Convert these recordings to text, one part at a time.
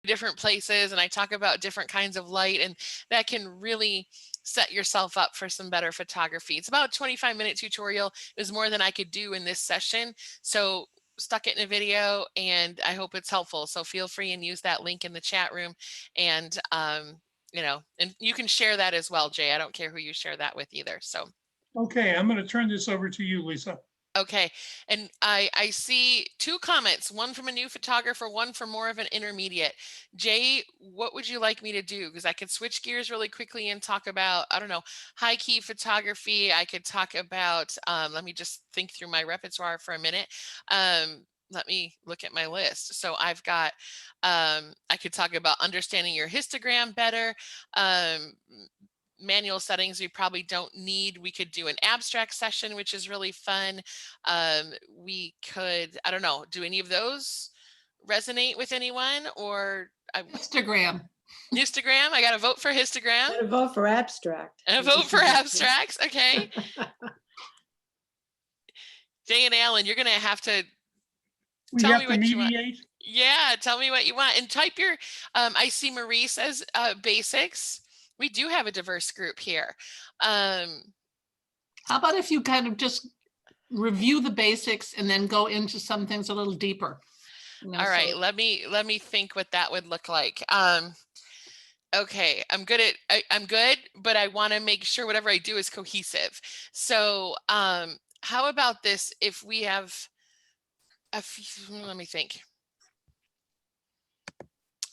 different places and I talk about different kinds of light, and that can really set yourself up for some better photography. It's about a 25-minute tutorial. It was more than I could do in this session. So stuck it in a video and I hope it's helpful. So feel free and use that link in the chat room, and and you can share that as well, Jay. I don't care who you share that with either. So Okay, I'm going to turn this over to you, Lisa. okay, and I see two comments, one from a new photographer, one from more of an intermediate. Jay, what would you like me to do? Because I could switch gears really quickly and talk about, I don't know, high key photography. I could talk about, let me just think through my repertoire for a minute. Let me look at my list. So I've got, I could talk about understanding your histogram better, manual settings we probably don't need. We could do an abstract session, which is really fun. We could, I don't know, do any of those resonate with anyone? Or Instagram. Instagram, I got to vote for histogram. Got to vote for abstract. And a vote for abstracts. Okay. Jay and Alan, you're going to have to tell me what you want. Yeah, tell me what you want. And type your, I see Marie says basics. We do have a diverse group here. How about if you kind of just review the basics and then go into some things a little deeper? All right, let me think what that would look like. Okay, I'm good, but I want to make sure whatever I do is cohesive. So how about this? If we have a few, let me think.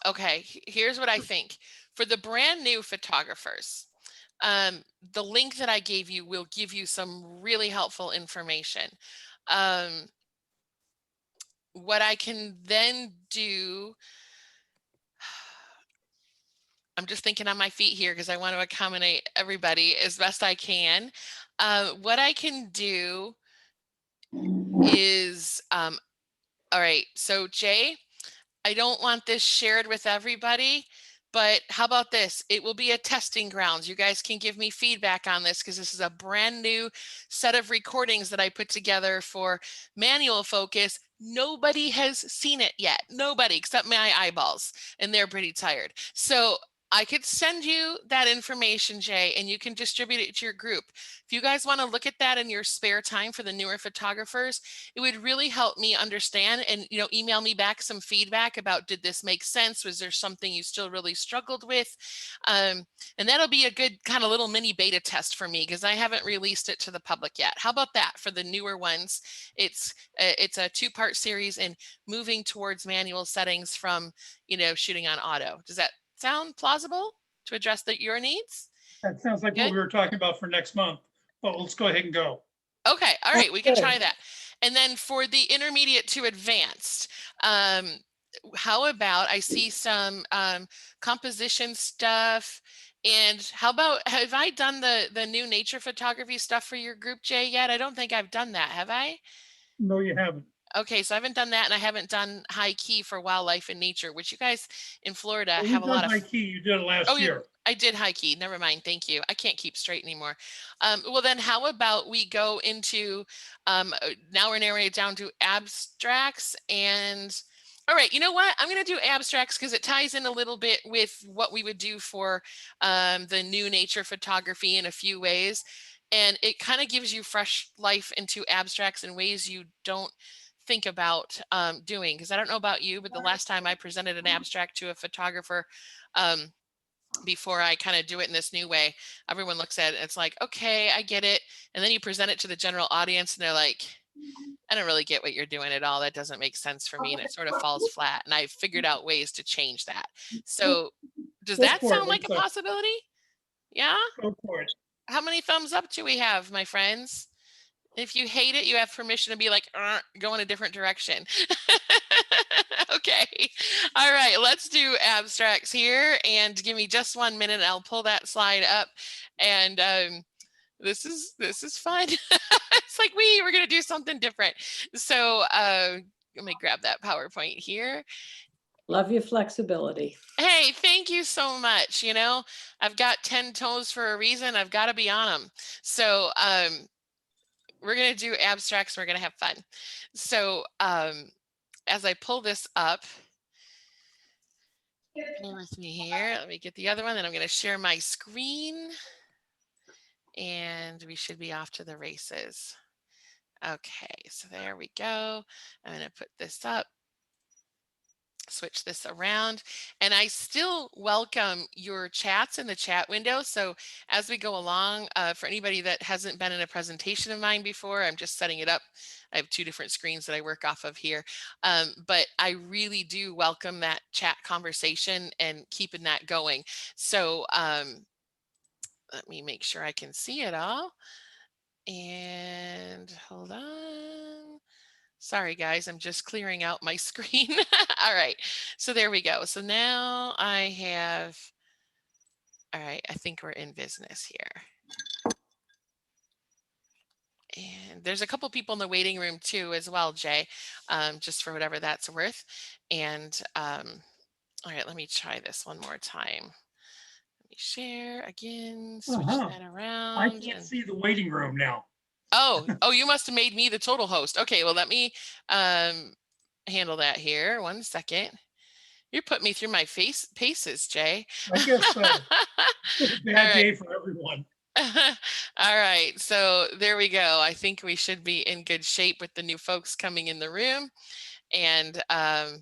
Okay, here's what I think. For the brand new photographers, the link that I gave you will give you some really helpful information. What I can then do, I'm just thinking on my feet here because I want to accommodate everybody as best I can. What I can do is, all right, so Jay, I don't want this shared with everybody, but how about this? It will be a testing grounds. You guys can give me feedback on this because this is a brand new set of recordings that I put together for manual focus. Nobody has seen it yet. Nobody except my eyeballs, and they're pretty tired. So I could send you that information, Jay, and you can distribute it to your group. If you guys want to look at that in your spare time for the newer photographers, it would really help me understand, and email me back some feedback about, did this make sense? Was there something you still really struggled with? And that'll be a good kind of little mini beta test for me because I haven't released it to the public yet. How about that for the newer ones? It's a two-part series and moving towards manual settings from shooting on auto. Does that sound plausible to address your needs? That sounds like what we were talking about for next month, but let's go ahead and go. Okay, all right, we can try that. And then for the intermediate to advanced, how about, I see some composition stuff, and how about, have I done the new nature photography stuff for your group, Jay, yet? I don't think I've done that, have I? No, you haven't. Okay, so I haven't done that, and I haven't done high key for wildlife and nature, which you guys in Florida Well, have a lot of. High key, you did it last year. I did high key. Never mind. Thank you. I can't keep straight anymore. Well, then how about we go into, now we're narrowing it down to abstracts. And all right, you know what? I'm going to do abstracts because it ties in a little bit with what we would do for the new nature photography in a few ways. And it kind of gives you fresh life into abstracts in ways you don't think about doing. Because I don't know about you, but the last time I presented an abstract to a photographer, before I kind of do it in this new way, everyone looks at it, it's like, okay, I get it. And then you present it to the general audience and they're like, I don't really get what you're doing at all. That doesn't make sense for me. And it sort of falls flat. And I figured out ways to change that. So does that sound like a possibility? Yeah? Go for it. How many thumbs up do we have, my friends? If you hate it, you have permission to be like, go in a different direction. Okay. All right, let's do abstracts here, and give me just 1 minute. I'll pull that slide up, and this is fun. It's like we're gonna do something different. So let me grab that PowerPoint here. Love your flexibility. Hey, thank you so much. I've got 10 toes for a reason. I've got to be on them. So we're going to do abstracts. We're going to have fun. So as I pull this up, Bear with me here. Let me get the other one, then I'm going to share my screen. And we should be off to the races. Okay, so there we go. I'm going to put this up, switch this around, and I still welcome your chats in the chat window. So as we go along, for anybody that hasn't been in a presentation of mine before, I'm just setting it up. I have two different screens that I work off of here, but I really do welcome that chat conversation and keeping that going. So let me make sure I can see it all. And hold on. Sorry, guys, I'm just clearing out my screen. All right, so there we go. So now I have, all right, I think we're in business here. And there's a couple people in the waiting room too as well, Jay, just for whatever that's worth. And all right, let me try this one more time. Let me share again, switch that I around. can't see the waiting room now. Oh, you must have made me the total host. Okay, well, let me handle that here. 1 second. You're putting me through my paces, Jay. I guess so. It's a bad All day for everyone. All right, so there we go. I think we should be in good shape with the new folks coming in the room. And all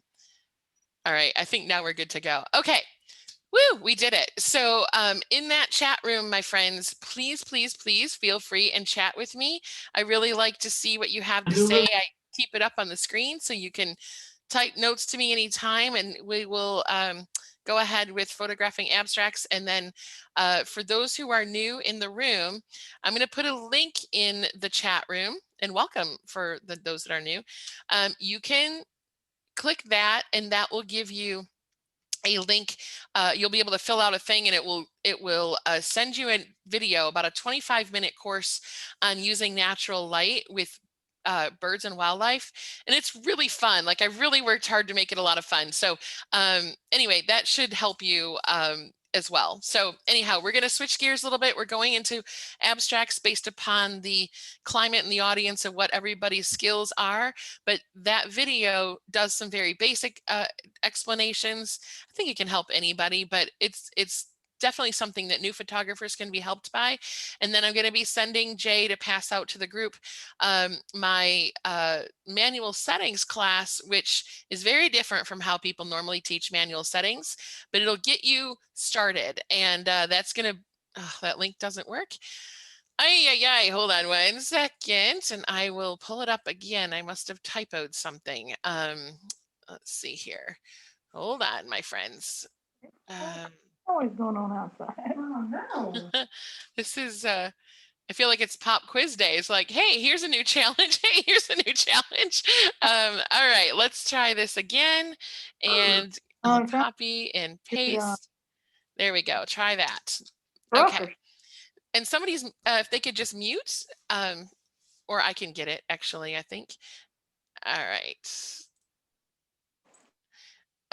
right, I think now we're good to go. Okay. Woo, we did it. So in that chat room, my friends, please, please, please feel free and chat with me. I really like to see what you have to say. I keep it up on the screen so you can type notes to me anytime, and we will go ahead with photographing abstracts. And then for those who are new in the room, I'm going to put a link in the chat room, and welcome for those that are new. You can click that, and that will give you a link. You'll be able to fill out a thing, and it will send you a video, about a 25-minute course on using natural light with birds and wildlife, and it's really fun. Like, I really worked hard to make it a lot of fun. So anyway, that should help you as well. So anyhow, we're going to switch gears a little bit. We're going into abstracts based upon the climate and the audience of what everybody's skills are. But that video does some very basic explanations. I think it can help anybody, but it's definitely something that new photographers can be helped by. And then I'm going to be sending Jay to pass out to the group my manual settings class, which is very different from how people normally teach manual settings, but it'll get you started. And that's going to, that link doesn't work. Hold on 1 second, and I will pull it up again. I must have typoed something. Let's see here. Hold on, my friends. Always going on outside. Oh, no. This is I feel like it's pop quiz day. It's like, hey, here's a new challenge. Hey, here's a new challenge. All right, let's try this again, and copy and paste. There we go. Try that. Okay. And somebody's if they could just mute, or I can get it actually, I think. All right.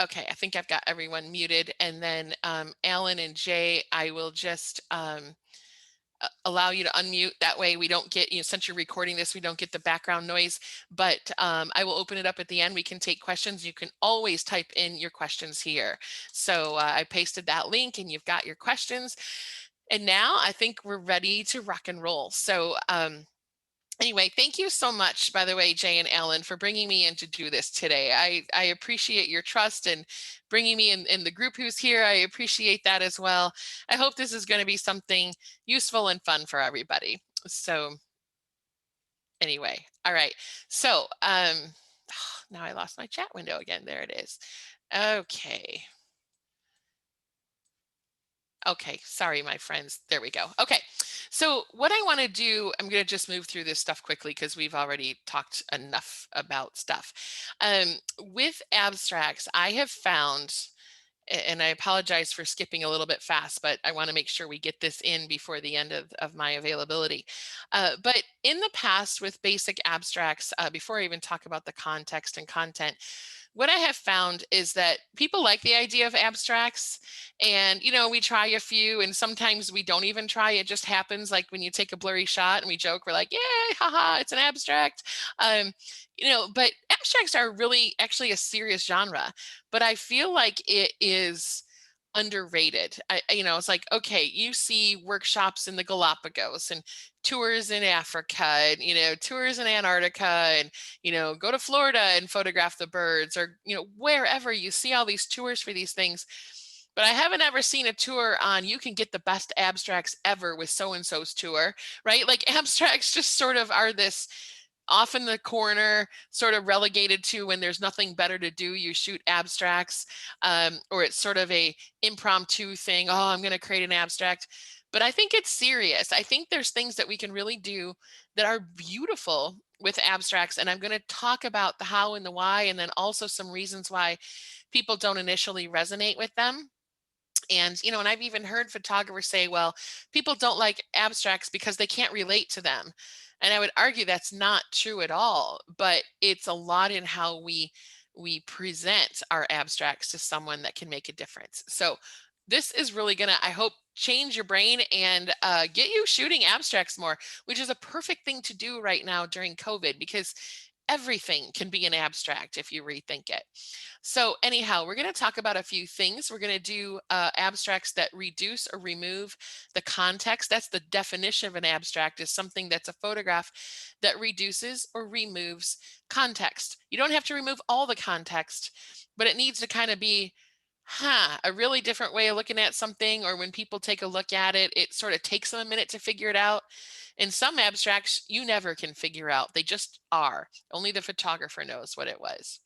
Okay, I think I've got everyone muted, and then Alan and Jay, I will just allow you to unmute. That way we don't get, since you're recording this, we don't get the background noise, but I will open it up at the end. We can take questions. You can always type in your questions here. So I pasted that link, and you've got your questions. And now I think we're ready to rock and roll. So anyway, thank you so much, by the way, Jay and Alan, for bringing me in to do this today. I appreciate your trust and bringing me in the group who's here. I appreciate that as well. I hope this is going to be something useful and fun for everybody. So anyway, all right. So now I lost my chat window again. There it is. Okay. Okay, sorry, my friends. There we go. Okay, so what I want to do, I'm going to just move through this stuff quickly because we've already talked enough about stuff. With abstracts, I have found, and I apologize for skipping a little bit fast, but I want to make sure we get this in before the end of my availability. But in the past with basic abstracts, before I even talk about the context and content, what I have found is that people like the idea of abstracts, and we try a few, and sometimes we don't even try. It just happens, like when you take a blurry shot and we joke, we're like, yay, haha, it's an abstract. But abstracts are really actually a serious genre, but I feel like it is underrated. It's like, okay, you see workshops in the Galapagos and tours in Africa and, tours in Antarctica and, go to Florida and photograph the birds or, wherever you see all these tours for these things. But I haven't ever seen a tour on you can get the best abstracts ever with so-and-so's tour, right? Like abstracts just sort of are this off in the corner, sort of relegated to when there's nothing better to do, you shoot abstracts, or it's sort of a impromptu thing. Oh, I'm going to create an abstract. But I think it's serious. I think there's things that we can really do that are beautiful with abstracts. And I'm going to talk about the how and the why, and then also some reasons why people don't initially resonate with them. And, and I've even heard photographers say, well, people don't like abstracts because they can't relate to them. And I would argue that's not true at all, but it's a lot in how we present our abstracts to someone that can make a difference. So this is really gonna, I hope, change your brain and get you shooting abstracts more, which is a perfect thing to do right now during COVID, because everything can be an abstract if you rethink it. So anyhow, we're going to talk about a few things. We're going to do abstracts that reduce or remove the context. That's the definition of an abstract, is something that's a photograph that reduces or removes context. You don't have to remove all the context, but it needs to kind of be a really different way of looking at something, or when people take a look at it, it sort of takes them a minute to figure it out. In some abstracts, you never can figure out. They just are. Only the photographer knows what it was.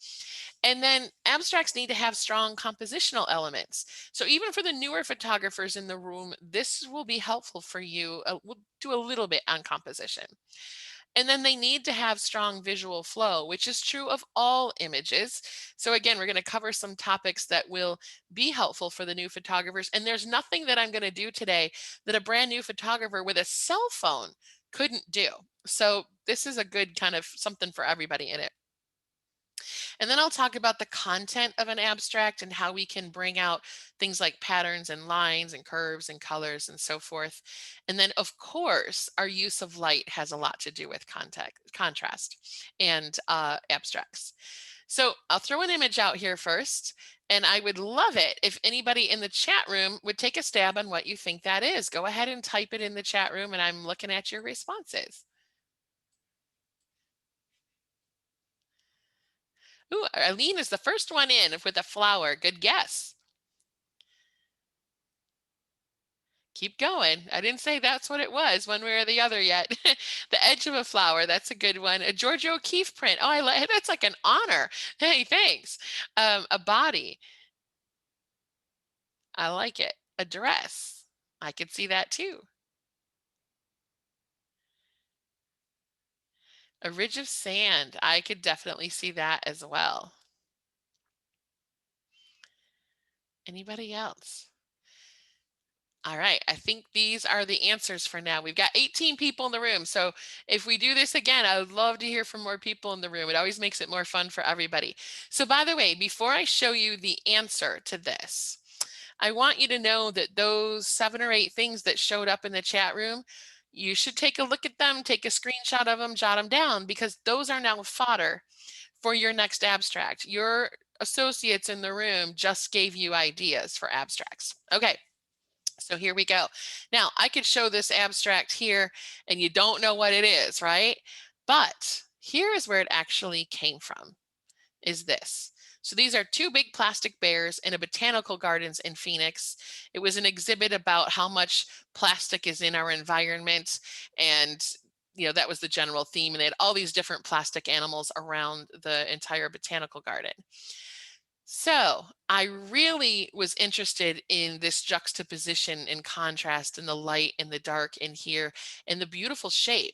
And then abstracts need to have strong compositional elements. So even for the newer photographers in the room, this will be helpful for you. We'll do a little bit on composition. And then they need to have strong visual flow, which is true of all images. So again, we're going to cover some topics that will be helpful for the new photographers. And there's nothing that I'm going to do today that a brand new photographer with a cell phone couldn't do. So this is a good kind of something for everybody in it. And then I'll talk about the content of an abstract and how we can bring out things like patterns and lines and curves and colors and so forth. And then, of course, our use of light has a lot to do with contrast and abstracts. So I'll throw an image out here first, and I would love it if anybody in the chat room would take a stab on what you think that is. Go ahead and type it in the chat room, and I'm looking at your responses. Ooh, Eileen is the first one in with a flower. Good guess. Keep going. I didn't say that's what it was one way or the other yet. The edge of a flower. That's a good one. A Georgia O'Keeffe print. Oh, I like that's like an honor. Hey, thanks. A body. I like it. A dress. I could see that too. A ridge of sand. I could definitely see that as well. Anybody else? All right, I think these are the answers for now. We've got 18 people in the room. So if we do this again, I would love to hear from more people in the room. It always makes it more fun for everybody. So by the way, before I show you the answer to this, I want you to know that those 7 or 8 things that showed up in the chat room, you should take a look at them, take a screenshot of them, jot them down, because those are now fodder for your next abstract. Your associates in the room just gave you ideas for abstracts. Okay. So here we go. Now I could show this abstract here and you don't know what it is, right? But here is where it actually came from, is this. So these are 2 big plastic bears in a botanical gardens in Phoenix. It was an exhibit about how much plastic is in our environment. And that was the general theme. And they had all these different plastic animals around the entire botanical garden. So I really was interested in this juxtaposition and contrast and the light and the dark in here and the beautiful shape.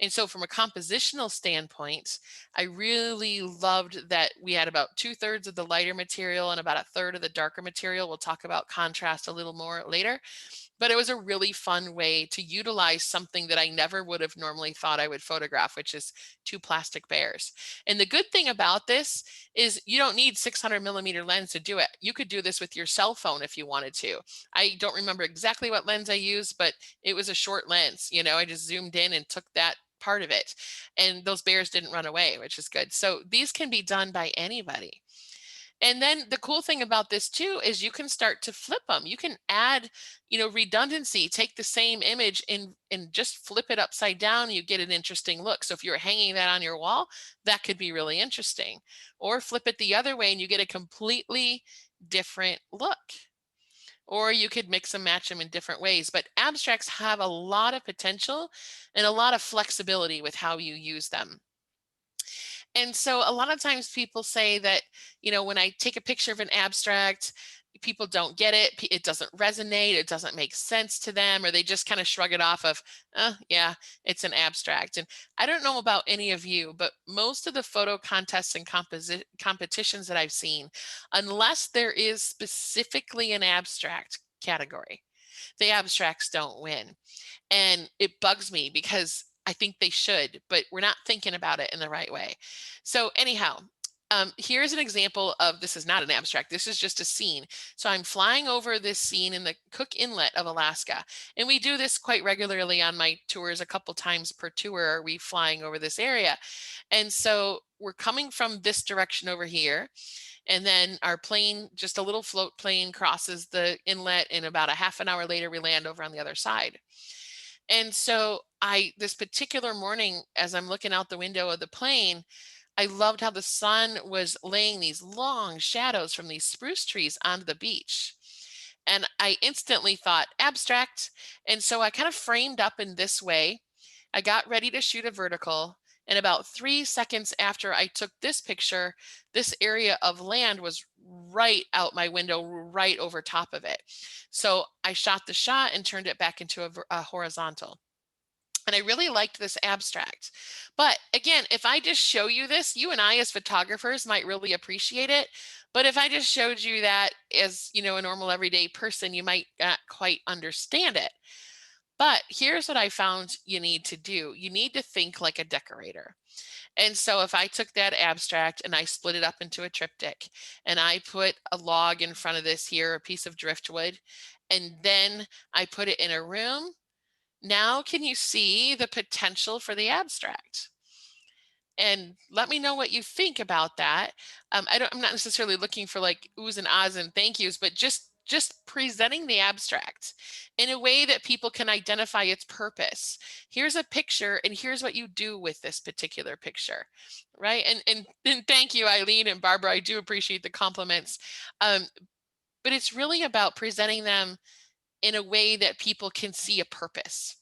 And so from a compositional standpoint, I really loved that we had about 2/3 of the lighter material and about 1/3 of the darker material. We'll talk about contrast a little more later. But it was a really fun way to utilize something that I never would have normally thought I would photograph, which is 2 plastic bears. And the good thing about this is you don't need 600mm lens to do it. You could do this with your cell phone if you wanted to. I don't remember exactly what lens I used, but it was a short lens. I just zoomed in and took that part of it. And those bears didn't run away, which is good. So these can be done by anybody. And then the cool thing about this too is you can start to flip them. You can add, redundancy, take the same image and just flip it upside down. You get an interesting look. So if you're hanging that on your wall, that could be really interesting. Or flip it the other way and you get a completely different look. Or you could mix and match them in different ways. But abstracts have a lot of potential and a lot of flexibility with how you use them. And so a lot of times people say that, when I take a picture of an abstract, people don't get it. It doesn't resonate. It doesn't make sense to them, or they just kind of shrug it off of, yeah, it's an abstract. And I don't know about any of you, but most of the photo contests and competitions that I've seen, unless there is specifically an abstract category, the abstracts don't win. And it bugs me because I think they should, but we're not thinking about it in the right way. So anyhow, here's an example of, this is not an abstract, this is just a scene. So I'm flying over this scene in the Cook Inlet of Alaska. And we do this quite regularly on my tours. A couple times per tour are we flying over this area. And so we're coming from this direction over here. And then our plane, just a little float plane, crosses the inlet, and about a half an hour later, we land over on the other side. And so this particular morning, as I'm looking out the window of the plane, I loved how the sun was laying these long shadows from these spruce trees onto the beach. And I instantly thought abstract. And so I kind of framed up in this way. I got ready to shoot a vertical. And about 3 seconds after I took this picture, this area of land was right out my window, right over top of it. So I shot the shot and turned it back into a horizontal. And I really liked this abstract. But again, if I just show you this, you and I as photographers might really appreciate it. But if I just showed you that as, a normal everyday person, you might not quite understand it. But here's what I found you need to do. You need to think like a decorator. And so if I took that abstract and I split it up into a triptych, and I put a log in front of this here, a piece of driftwood, and then I put it in a room, now can you see the potential for the abstract? And let me know what you think about that. I'm not necessarily looking for like oohs and ahs and thank yous, but just presenting the abstract in a way that people can identify its purpose. Here's a picture and here's what you do with this particular picture, right? And thank you, Eileen and Barbara. I do appreciate the compliments. But it's really about presenting them in a way that people can see a purpose,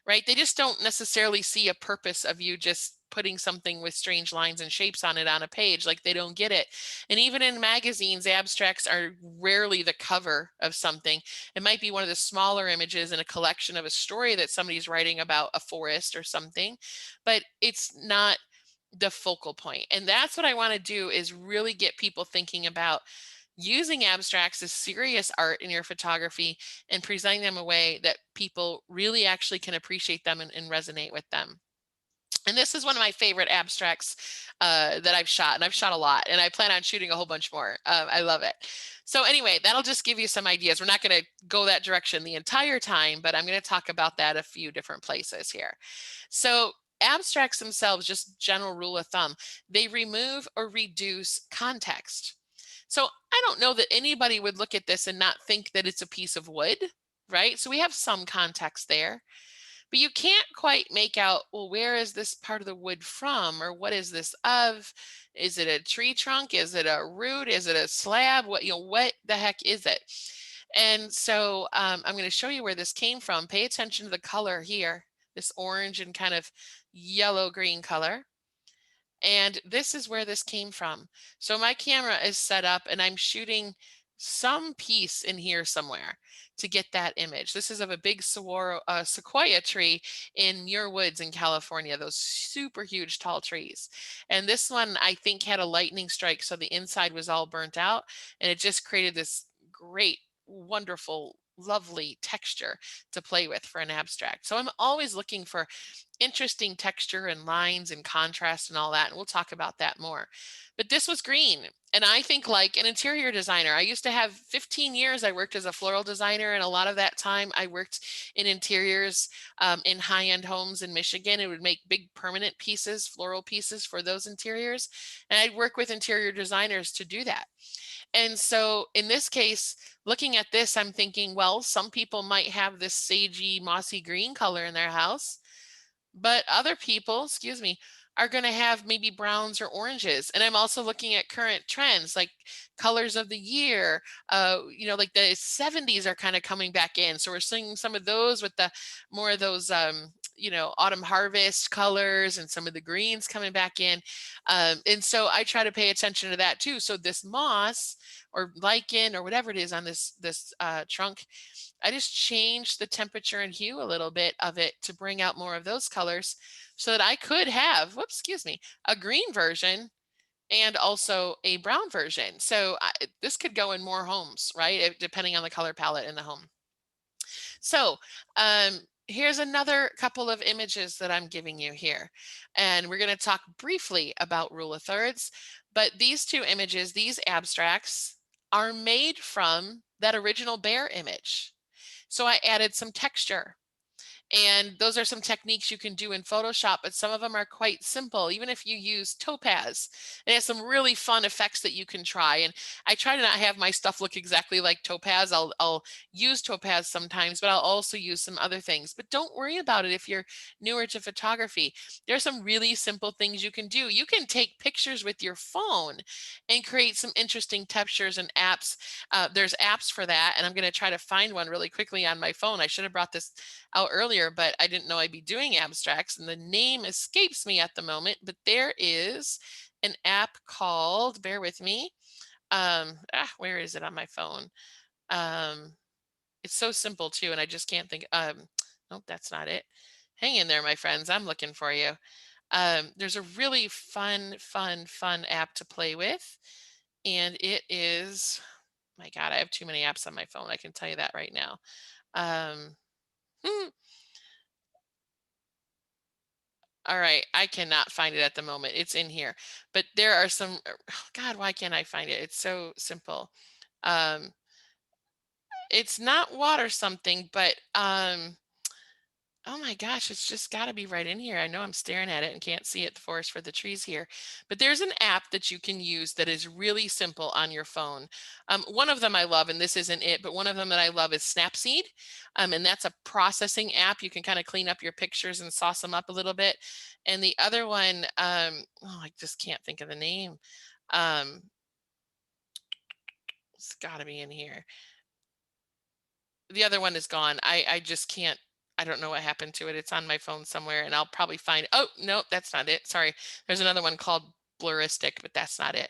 right? They just don't necessarily see a purpose of you just putting something with strange lines and shapes on it on a page. Like, they don't get it. And even in magazines, abstracts are rarely the cover of something. It might be one of the smaller images in a collection of a story that somebody's writing about a forest or something, but it's not the focal point. And that's what I want to do, is really get people thinking about using abstracts as serious art in your photography and presenting them a way that people really actually can appreciate them and resonate with them. And this is one of my favorite abstracts that I've shot, and I've shot a lot, and I plan on shooting a whole bunch more. I love it. So anyway, that'll just give you some ideas. We're not going to go that direction the entire time, but I'm going to talk about that a few different places here. So abstracts themselves, just general rule of thumb, they remove or reduce context. So I don't know that anybody would look at this and not think that it's a piece of wood, right? So we have some context there, but you can't quite make out, well, where is this part of the wood from? Or what is this of? Is it a tree trunk? Is it a root? Is it a slab? What the heck is it? And so I'm going to show you where this came from. Pay attention to the color here, this orange and kind of yellow green color. And this is where this came from. So my camera is set up and I'm shooting some piece in here somewhere to get that image. This is of a big sequoia tree in Muir Woods in California, those super huge tall trees. And this one, I think, had a lightning strike, so the inside was all burnt out, and it just created this great, wonderful lovely texture to play with for an abstract. So I'm always looking for interesting texture and lines and contrast and all that. And we'll talk about that more. But this was green. And I think like an interior designer, I used to have 15 years, I worked as a floral designer. And a lot of that time I worked in interiors in high-end homes in Michigan. It would make big permanent pieces, floral pieces for those interiors. And I'd work with interior designers to do that. And so in this case, looking at this, I'm thinking, well, some people might have this sagey, mossy green color in their house, but other people, excuse me, are going to have maybe browns or oranges. And I'm also looking at current trends like colors of the year. Like the 70s are kind of coming back in. So we're seeing some of those with the more of those autumn harvest colors and some of the greens coming back in. And so I try to pay attention to that too. So this moss or lichen or whatever it is on this trunk, I just changed the temperature and hue a little bit of it to bring out more of those colors so that I could have, a green version and also a brown version. So this could go in more homes, right? Depending on the color palette in the home. So here's another couple of images that I'm giving you here. And we're going to talk briefly about rule of thirds. But these two images, these abstracts, are made from that original bear image. So I added some texture. And those are some techniques you can do in Photoshop, but some of them are quite simple. Even if you use Topaz, it has some really fun effects that you can try. And I try to not have my stuff look exactly like Topaz. I'll use Topaz sometimes, but I'll also use some other things. But don't worry about it if you're newer to photography. There are some really simple things you can do. You can take pictures with your phone and create some interesting textures and apps. There's apps for that, and I'm going to try to find one really quickly on my phone. I should have brought this out earlier, but I didn't know I'd be doing abstracts and the name escapes me at the moment, but there is an app called, bear with me. Where is it on my phone? It's so simple too. And I just can't think, nope, that's not it. Hang in there, my friends. I'm looking for you. There's a really fun app to play with. And it is, my God, I have too many apps on my phone. I can tell you that right now. All right, I cannot find it at the moment. It's in here, but there are some, God, why can't I find it? It's so simple. It's not water something, but oh my gosh, it's just got to be right in here. I know I'm staring at it and can't see it, the forest for the trees here, but there's an app that you can use that is really simple on your phone. One of them I love, and this isn't it, but one of them that I love is Snapseed. And that's a processing app. You can kind of clean up your pictures and sauce them up a little bit. And the other one, I just can't think of the name. It's got to be in here. The other one is gone. I just can't. I don't know what happened to it. It's on my phone somewhere and I'll probably find, oh, no, that's not it. Sorry. There's another one called Bluristic, but that's not it.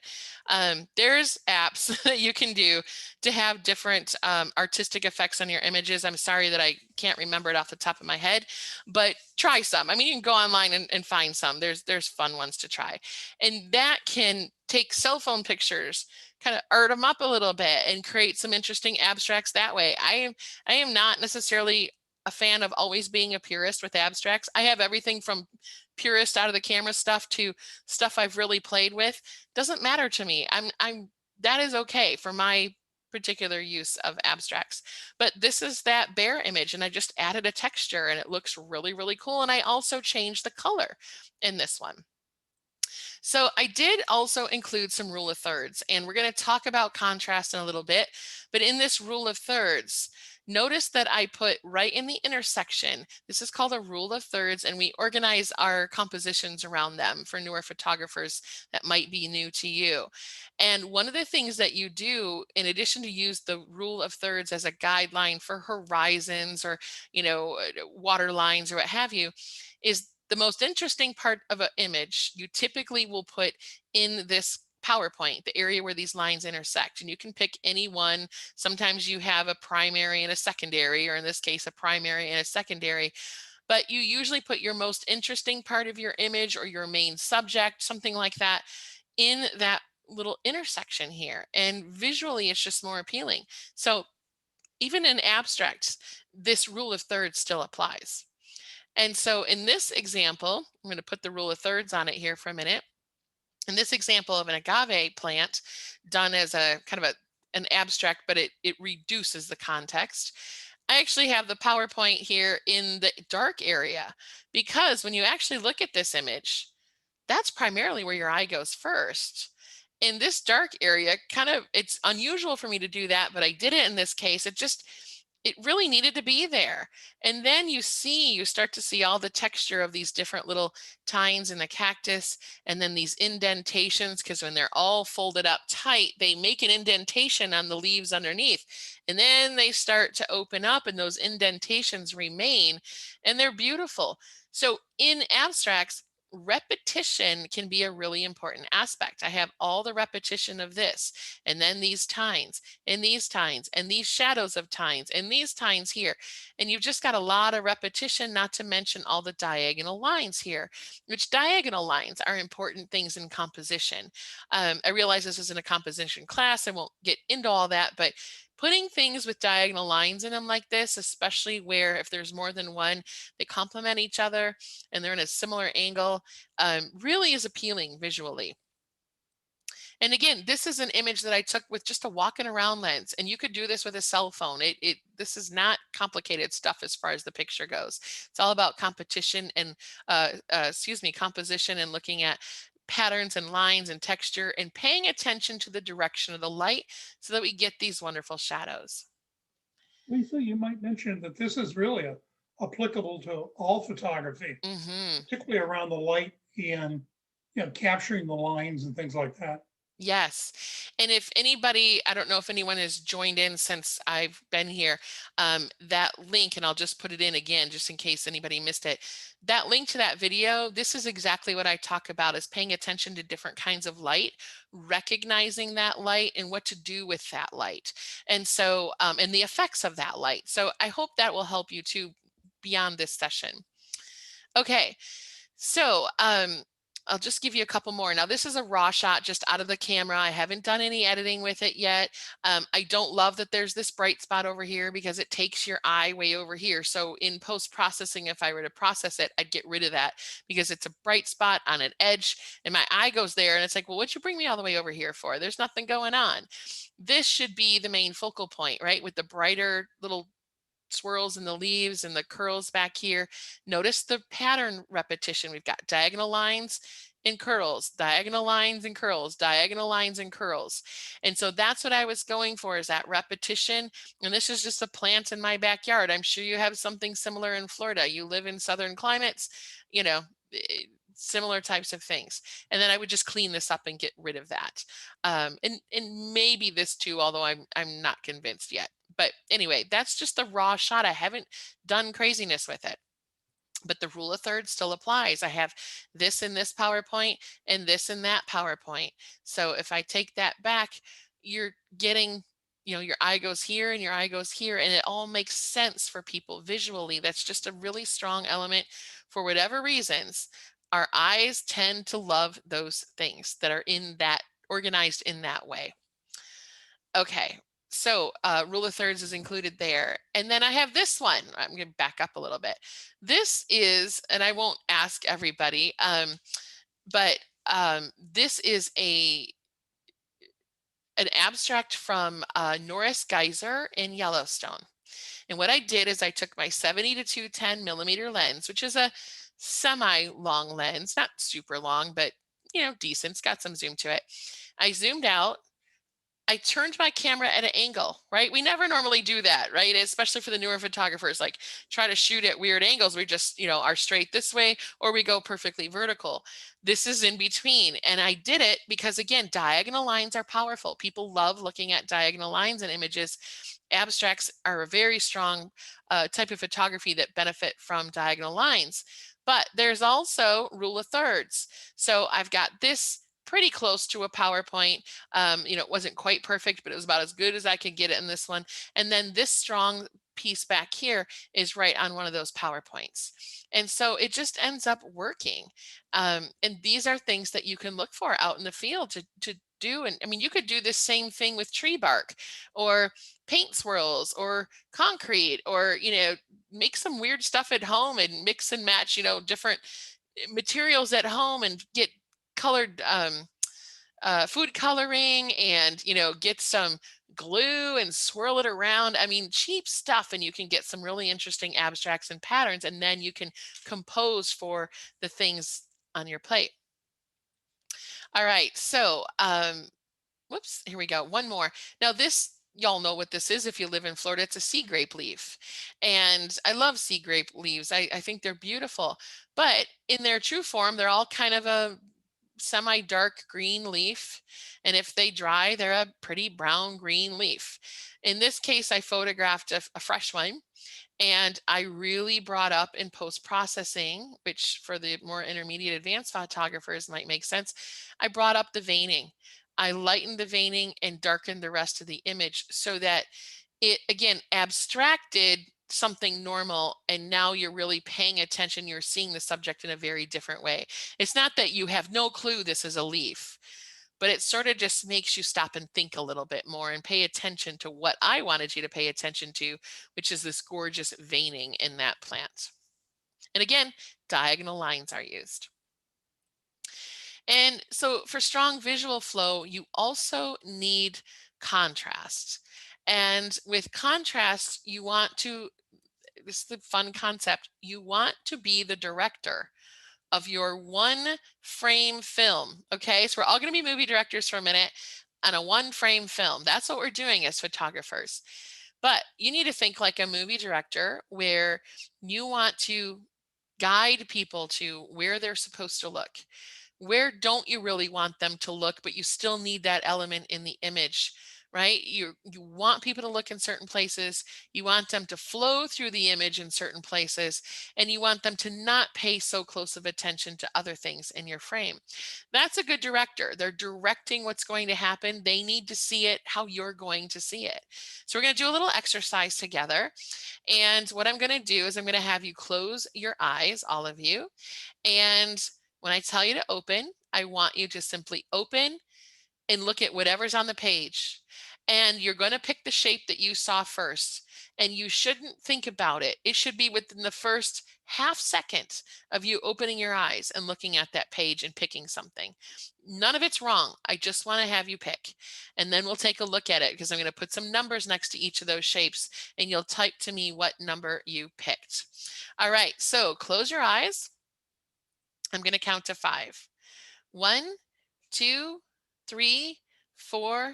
There's apps that you can do to have different artistic effects on your images. I'm sorry that I can't remember it off the top of my head, but try some. I mean, you can go online and find some. There's fun ones to try. And that can take cell phone pictures, kind of art them up a little bit and create some interesting abstracts that way. I am not necessarily a fan of always being a purist with abstracts. I have everything from purist out of the camera stuff to stuff I've really played with. Doesn't matter to me. That is okay for my particular use of abstracts. But this is that bear image and I just added a texture and it looks really, really cool. And I also changed the color in this one. So I did also include some rule of thirds, and we're going to talk about contrast in a little bit, but in this rule of thirds, notice that I put right in the intersection. This is called a rule of thirds, and we organize our compositions around them for newer photographers that might be new to you. And one of the things that you do, in addition to use the rule of thirds as a guideline for horizons or, water lines or what have you, is the most interesting part of an image you typically will put in this PowerPoint, the area where these lines intersect, and you can pick any one. Sometimes you have a primary and a secondary, or in this case, a primary and a secondary, but you usually put your most interesting part of your image or your main subject, something like that, in that little intersection here. And visually, it's just more appealing. So even in abstracts, this rule of thirds still applies. And so in this example, I'm going to put the rule of thirds on it here for a minute. In this example of an agave plant done as a kind of an abstract, but it reduces the context. I actually have the PowerPoint here in the dark area, because when you actually look at this image, that's primarily where your eye goes first. In this dark area, it's unusual for me to do that, but I did it in this case. It really needed to be there. And then you start to see all the texture of these different little tines in the cactus, and then these indentations, because when they're all folded up tight, they make an indentation on the leaves underneath. And then they start to open up and those indentations remain, and they're beautiful. So in abstracts, repetition can be a really important aspect. I have all the repetition of this, and then these tines, and these tines, and these shadows of tines, and these tines here. And you've just got a lot of repetition, not to mention all the diagonal lines here, which diagonal lines are important things in composition. I realize this isn't a composition class. I won't get into all that, but putting things with diagonal lines in them like this, especially where if there's more than one, they complement each other and they're in a similar angle, really is appealing visually. And again, this is an image that I took with just a walking around lens, and you could do this with a cell phone. This is not complicated stuff as far as the picture goes. It's all about composition and looking at patterns and lines and texture and paying attention to the direction of the light so that we get these wonderful shadows. Lisa, you might mention that this is really applicable to all photography, particularly around the light and, capturing the lines and things like that. Yes. And if anybody, I don't know if anyone has joined in since I've been here, that link, and I'll just put it in again, just in case anybody missed it. That link to that video, this is exactly what I talk about, is paying attention to different kinds of light, recognizing that light and what to do with that light. And so, and the effects of that light. So I hope that will help you too beyond this session. Okay. So, I'll just give you a couple more. Now, this is a raw shot just out of the camera. I haven't done any editing with it yet. I don't love that there's this bright spot over here because it takes your eye way over here. So in post-processing, if I were to process it, I'd get rid of that because it's a bright spot on an edge and my eye goes there and it's like, well, what'd you bring me all the way over here for? There's nothing going on. This should be the main focal point, right? With the brighter little swirls in the leaves and the curls back here. Notice the pattern repetition. We've got diagonal lines and curls, diagonal lines and curls, diagonal lines and curls. And so that's what I was going for, is that repetition. And this is just a plant in my backyard. I'm sure you have something similar in Florida. You live in southern climates, similar types of things. And then I would just clean this up and get rid of that. And maybe this too, although I'm not convinced yet. But anyway, that's just the raw shot. I haven't done craziness with it. But the rule of thirds still applies. I have this in this PowerPoint and this in that PowerPoint. So if I take that back, you're getting, your eye goes here and your eye goes here, and it all makes sense for people visually. That's just a really strong element. For whatever reasons, our eyes tend to love those things that are in that, organized in that way. Okay. So rule of thirds is included there. And then I have this one. I'm going to back up a little bit. This is, and I won't ask everybody, but this is an abstract from Norris Geyser in Yellowstone. And what I did is I took my 70 to 210 millimeter lens, which is a semi-long lens, not super long, but decent. It's got some zoom to it. I zoomed out. I turned my camera at an angle, right? We never normally do that, right? Especially for the newer photographers, like try to shoot at weird angles. We just, are straight this way, or we go perfectly vertical. This is in between. And I did it because, again, diagonal lines are powerful. People love looking at diagonal lines in images. Abstracts are a very strong type of photography that benefit from diagonal lines. But there's also rule of thirds. So I've got this pretty close to a PowerPoint. It wasn't quite perfect, but it was about as good as I could get it in this one. And then this strong piece back here is right on one of those PowerPoints. And so it just ends up working. And these are things that you can look for out in the field to do. And I mean, you could do the same thing with tree bark or paint swirls or concrete, or, make some weird stuff at home and mix and match, different materials at home and get colored food coloring and, get some glue and swirl it around. I mean, cheap stuff, and you can get some really interesting abstracts and patterns, and then you can compose for the things on your plate. All right, so whoops, here we go. One more. Now this, y'all know what this is if you live in Florida. It's a sea grape leaf. And I love sea grape leaves. I think they're beautiful. But in their true form, they're all kind of a semi-dark green leaf. And if they dry, they're a pretty brown green leaf. In this case, I photographed a fresh one. And I really brought up in post-processing, which for the more intermediate advanced photographers might make sense. I brought up the veining. I lightened the veining and darkened the rest of the image so that it, again, abstracted something normal, and now you're really paying attention. You're seeing the subject in a very different way. It's not that you have no clue this is a leaf, but it sort of just makes you stop and think a little bit more and pay attention to what I wanted you to pay attention to, which is this gorgeous veining in that plant. And again, diagonal lines are used. And so for strong visual flow, you also need contrast. And with contrast, you want to, this is the fun concept, you want to be the director of your one frame film. Okay, so we're all going to be movie directors for a minute on a one frame film. That's what we're doing as photographers. But you need to think like a movie director, where you want to guide people to where they're supposed to look. Where don't you really want them to look, but you still need that element in the image, right? You want people to look in certain places. You want them to flow through the image in certain places, and you want them to not pay so close of attention to other things in your frame. That's a good director. They're directing what's going to happen. They need to see it how you're going to see it. So we're going to do a little exercise together. And what I'm going to do is I'm going to have you close your eyes, all of you. And when I tell you to open, I want you to simply open and look at whatever's on the page. And you're going to pick the shape that you saw first. And you shouldn't think about it. It should be within the first half second of you opening your eyes and looking at that page and picking something. None of it's wrong. I just want to have you pick. And then we'll take a look at it, because I'm going to put some numbers next to each of those shapes, and you'll type to me what number you picked. All right, so close your eyes. I'm going to count to 5. 1, 2, 3, 4,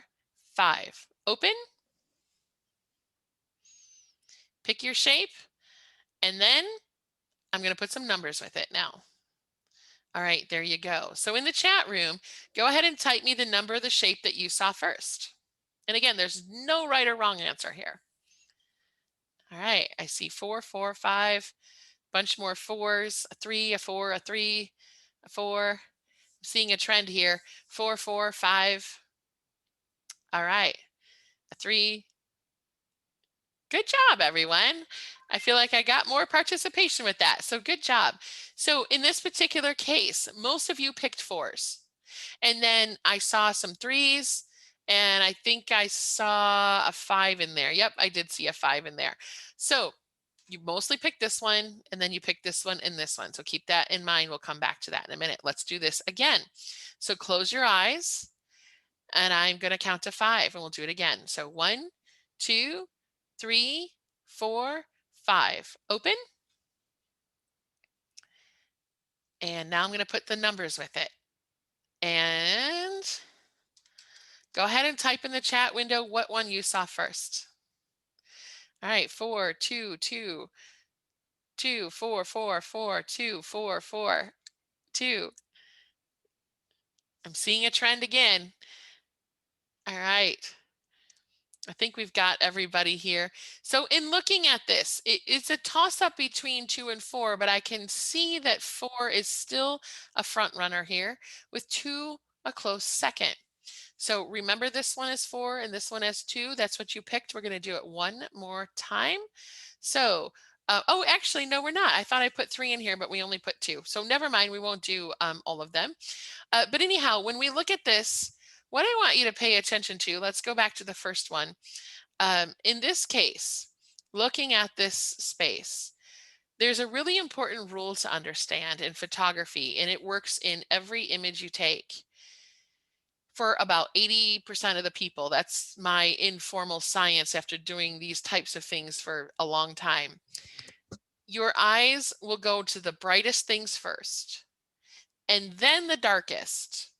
5. Open. Pick your shape. And then I'm going to put some numbers with it now. All right, there you go. So in the chat room, go ahead and type me the number of the shape that you saw first. And again, there's no right or wrong answer here. All right, I see 4, 4, 5, bunch more 4s, a 3, a 4, a 3, a 4. I'm seeing a trend here. 4, 4, 5. All right, a 3. Good job, everyone. I feel like I got more participation with that. So good job. So in this particular case, most of you picked 4s. And then I saw some 3s, and I think I saw a 5 in there. Yep, I did see a 5 in there. So you mostly picked this one, and then you picked this one and this one. So keep that in mind. We'll come back to that in a minute. Let's do this again. So close your eyes, and I'm going to count to 5, and we'll do it again. So 1, 2, 3, 4, 5. Open. And now I'm going to put the numbers with it. And go ahead and type in the chat window what one you saw first. All right, 4, 2, 2, 2, 4, 4, 4, 2, 4, 4, 2. I'm seeing a trend again. All right. I think we've got everybody here. So in looking at this, it's a toss-up between 2 and 4, but I can see that 4 is still a front runner here, with 2 a close second. So remember, this one is 4 and this one is 2. That's what you picked. We're going to do it one more time. So, oh, actually, no, we're not. I thought I put 3 in here, but we only put 2. So never mind. We won't do all of them. But anyhow, when we look at this, what I want you to pay attention to, let's go back to the first one. In this case, looking at this space, there's a really important rule to understand in photography, and it works in every image you take. For about 80% of the people, that's my informal science after doing these types of things for a long time. Your eyes will go to the brightest things first, and then the darkest,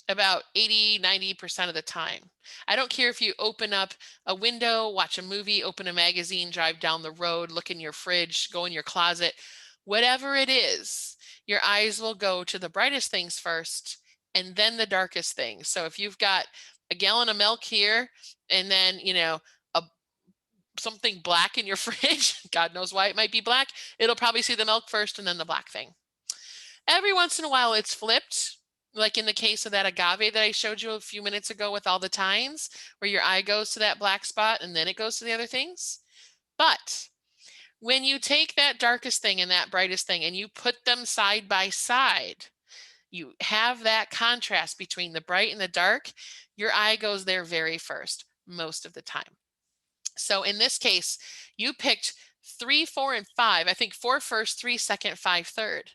about 80–90% of the time. I don't care if you open up a window, watch a movie, open a magazine, drive down the road, look in your fridge, go in your closet, whatever it is, your eyes will go to the brightest things first and then the darkest things. So if you've got a gallon of milk here and then, something black in your fridge, God knows why it might be black, it'll probably see the milk first and then the black thing. Every once in a while it's flipped, like in the case of that agave that I showed you a few minutes ago with all the tines, where your eye goes to that black spot and then it goes to the other things. But when you take that darkest thing and that brightest thing and you put them side by side, you have that contrast between the bright and the dark, your eye goes there very first, most of the time. So in this case, you picked 3, 4, and 5. I think 4 first, 3 second, 5 third.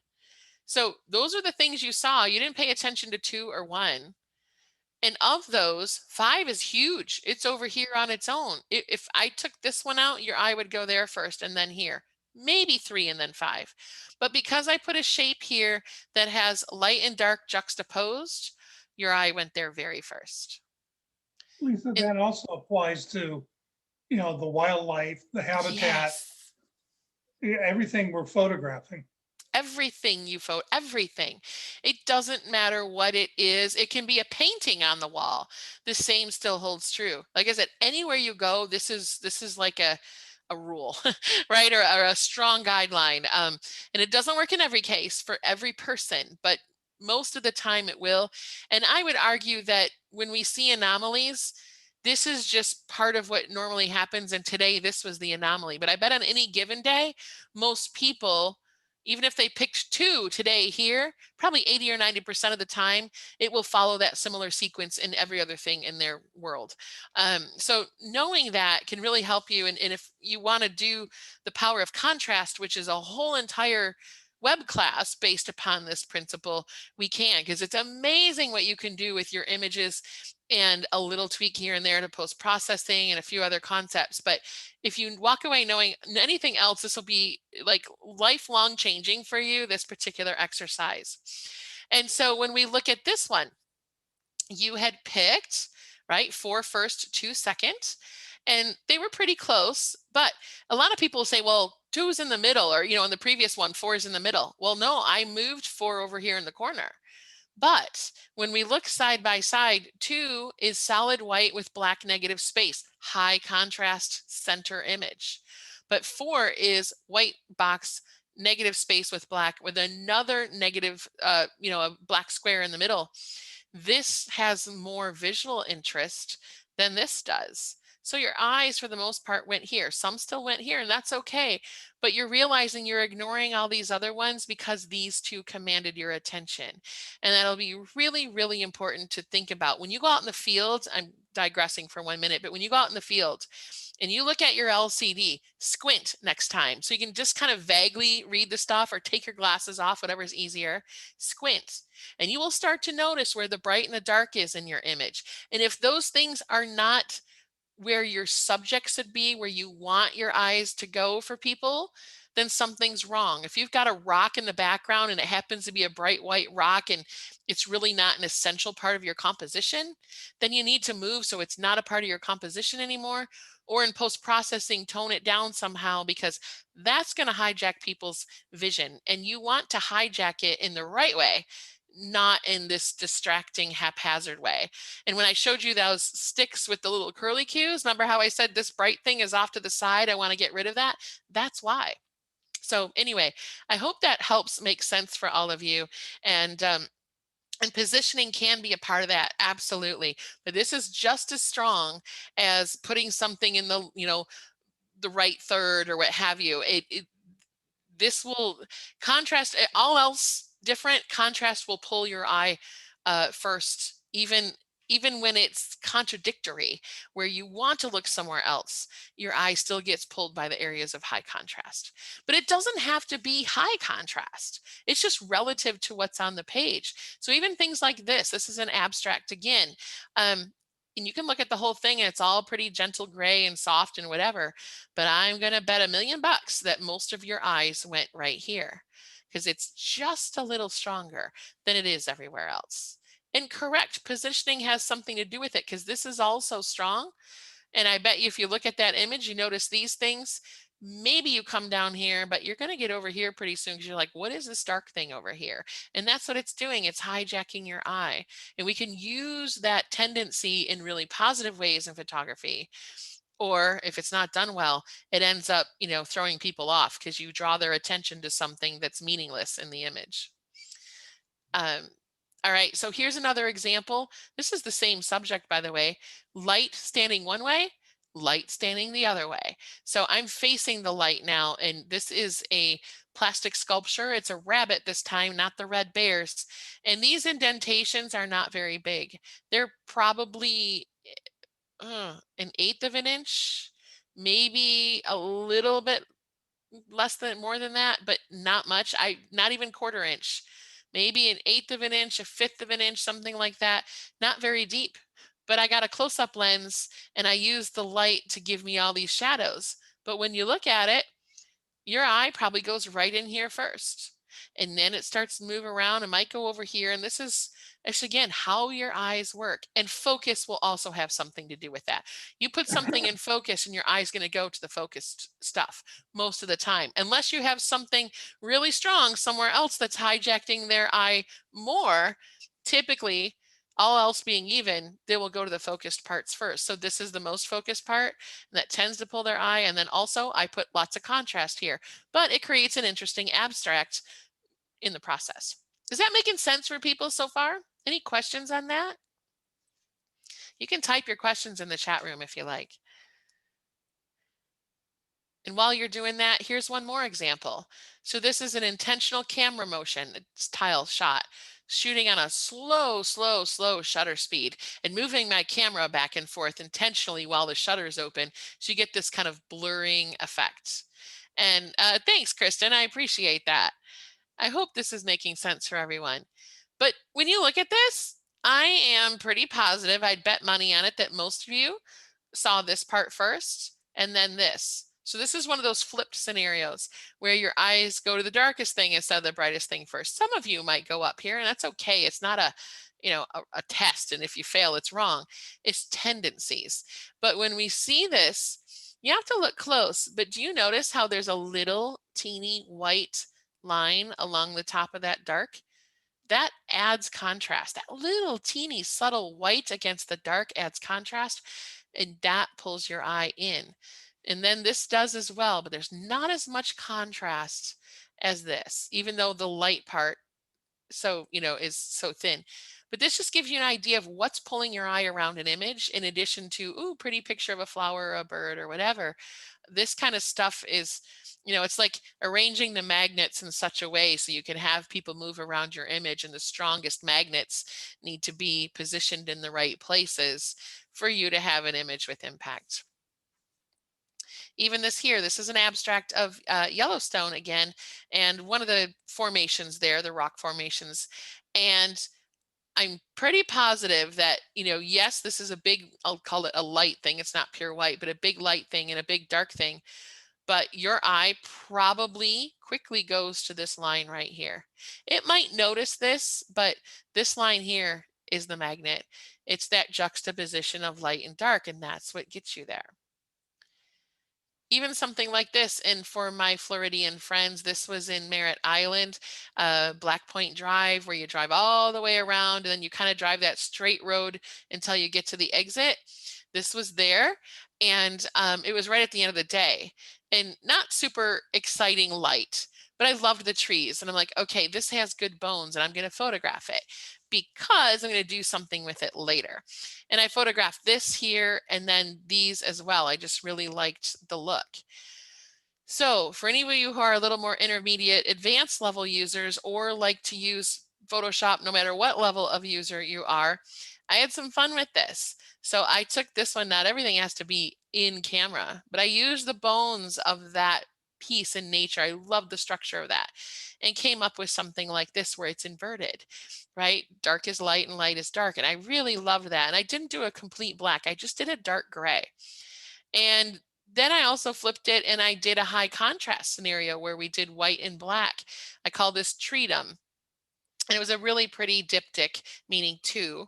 So those are the things you saw. You didn't pay attention to 2 or 1. And of those, 5 is huge. It's over here on its own. If I took this one out, your eye would go there first and then here. Maybe 3 and then 5. But because I put a shape here that has light and dark juxtaposed, your eye went there very first. Lisa, that also applies to, the wildlife, the habitat, Yes. everything we're photographing. Everything you photo, everything. It doesn't matter what it is. It can be a painting on the wall. The same still holds true. Like I said, anywhere you go, this is like a rule, right? Or a strong guideline. And it doesn't work in every case for every person, but most of the time it will. And I would argue that when we see anomalies, this is just part of what normally happens. And today this was the anomaly. But I bet on any given day, most people, even if they picked 2 today here, probably 80 or 90% of the time, it will follow that similar sequence in every other thing in their world. So knowing that can really help you. And if you want to do the power of contrast, which is a whole entire web class based upon this principle, we can, because it's amazing what you can do with your images and a little tweak here and there to post-processing and a few other concepts. But if you walk away knowing anything else, this will be like lifelong changing for you, this particular exercise. And so when we look at this one, you had picked, right, 4 first, 2 second, and they were pretty close. But a lot of people say, well, 2 is in the middle, or, in the previous one, 4 is in the middle. Well, no, I moved 4 over here in the corner. But when we look side by side, 2 is solid white with black negative space, high contrast center image. But 4 is white box, negative space with black, with another negative, a black square in the middle. This has more visual interest than this does. So your eyes, for the most part, went here. Some still went here, and that's okay. But you're realizing you're ignoring all these other ones because these 2 commanded your attention. And that'll be really, really important to think about. When you go out in the field, I'm digressing for 1 minute, but when you go out in the field and you look at your LCD, squint next time. So you can just kind of vaguely read the stuff or take your glasses off, whatever's easier, squint. And you will start to notice where the bright and the dark is in your image. And if those things are not where your subject should be, where you want your eyes to go for people, then something's wrong. If you've got a rock in the background and it happens to be a bright white rock and it's really not an essential part of your composition, then you need to move so it's not a part of your composition anymore, or in post-processing, tone it down somehow, because that's going to hijack people's vision. And you want to hijack it in the right way, not in this distracting haphazard way. And when I showed you those sticks with the little curly cues, remember how I said this bright thing is off to the side, I want to get rid of that? That's why. So anyway, I hope that helps make sense for all of you. And And positioning can be a part of that, absolutely. But this is just as strong as putting something in the, the right third or what have you. This will contrast, all else different, contrast will pull your eye first, even when it's contradictory, where you want to look somewhere else, your eye still gets pulled by the areas of high contrast. But it doesn't have to be high contrast. It's just relative to what's on the page. So even things like this is an abstract again. And you can look at the whole thing and it's all pretty gentle gray and soft and whatever, but I'm going to bet $1 million that most of your eyes went right here because it's just a little stronger than it is everywhere else. And correct positioning has something to do with it because this is also strong. And I bet you if you look at that image, you notice these things. Maybe you come down here, but you're going to get over here pretty soon because you're like, what is this dark thing over here? And that's what it's doing. It's hijacking your eye. And we can use that tendency in really positive ways in photography. Or if it's not done well, it ends up, throwing people off because you draw their attention to something that's meaningless in the image. All right, so here's another example. This is the same subject, by the way. Light standing one way, light standing the other way. So I'm facing the light now, and this is a plastic sculpture. It's a rabbit this time, not the red bears. And these indentations are not very big. They're probably 1/8 of an inch, maybe a little bit more than that, but not much. Not even 1/4 inch, maybe 1/8 of an inch, 1/5 of an inch, something like that. Not very deep, but I got a close-up lens and I used the light to give me all these shadows. But when you look at it, your eye probably goes right in here first. And then it starts to move around and might go over here. And this is actually, again, how your eyes work. And focus will also have something to do with that. You put something in focus and your eye's going to go to the focused stuff most of the time, unless you have something really strong somewhere else that's hijacking their eye more. Typically, all else being even, they will go to the focused parts first. So this is the most focused part that tends to pull their eye. And then also I put lots of contrast here, but it creates an interesting abstract in the process. Is that making sense for people so far? Any questions on that? You can type your questions in the chat room if you like. And while you're doing that, here's one more example. So this is an intentional camera motion, it's tile shot, shooting on a slow shutter speed and moving my camera back and forth intentionally while the shutter is open. So you get this kind of blurring effect. And thanks, Kristen, I appreciate that. I hope this is making sense for everyone. But when you look at this, I am pretty positive, I'd bet money on it, that most of you saw this part first and then this. So this is one of those flipped scenarios where your eyes go to the darkest thing instead of the brightest thing first. Some of you might go up here and that's okay. It's not a test. And if you fail, it's wrong. It's tendencies. But when we see this, you have to look close. But do you notice how there's a little teeny white line along the top of that dark? That adds contrast. That little teeny subtle white against the dark adds contrast, and that pulls your eye in. And then this does as well, but there's not as much contrast as this, even though the light part is so thin. But this just gives you an idea of what's pulling your eye around an image in addition to, ooh, pretty picture of a flower or a bird or whatever. This kind of stuff is, it's like arranging the magnets in such a way so you can have people move around your image, and the strongest magnets need to be positioned in the right places for you to have an image with impact. Even this here, this is an abstract of Yellowstone again, and one of the formations there, the rock formations. And I'm pretty positive that, yes, this is a big, I'll call it a light thing. It's not pure white, but a big light thing and a big dark thing. But your eye probably quickly goes to this line right here. It might notice this, but this line here is the magnet. It's that juxtaposition of light and dark, and that's what gets you there. Even something like this, and for my Floridian friends, this was in Merritt Island, Black Point Drive, where you drive all the way around and then you kind of drive that straight road until you get to the exit. This was there, and it was right at the end of the day, and not super exciting light, but I loved the trees. And I'm like, okay, this has good bones and I'm going to photograph it because I'm going to do something with it later. And I photographed this here and then these as well. I just really liked the look. So for any of you who are a little more intermediate, advanced level users, or like to use Photoshop, no matter what level of user you are, I had some fun with this. So I took this one, not everything has to be in camera, but I used the bones of that piece in nature. I love the structure of that and came up with something like this where it's inverted, right? Dark is light and light is dark. And I really loved that. And I didn't do a complete black. I just did a dark gray. And then I also flipped it and I did a high contrast scenario where we did white and black. I call this Treatum. And it was a really pretty diptych, meaning two,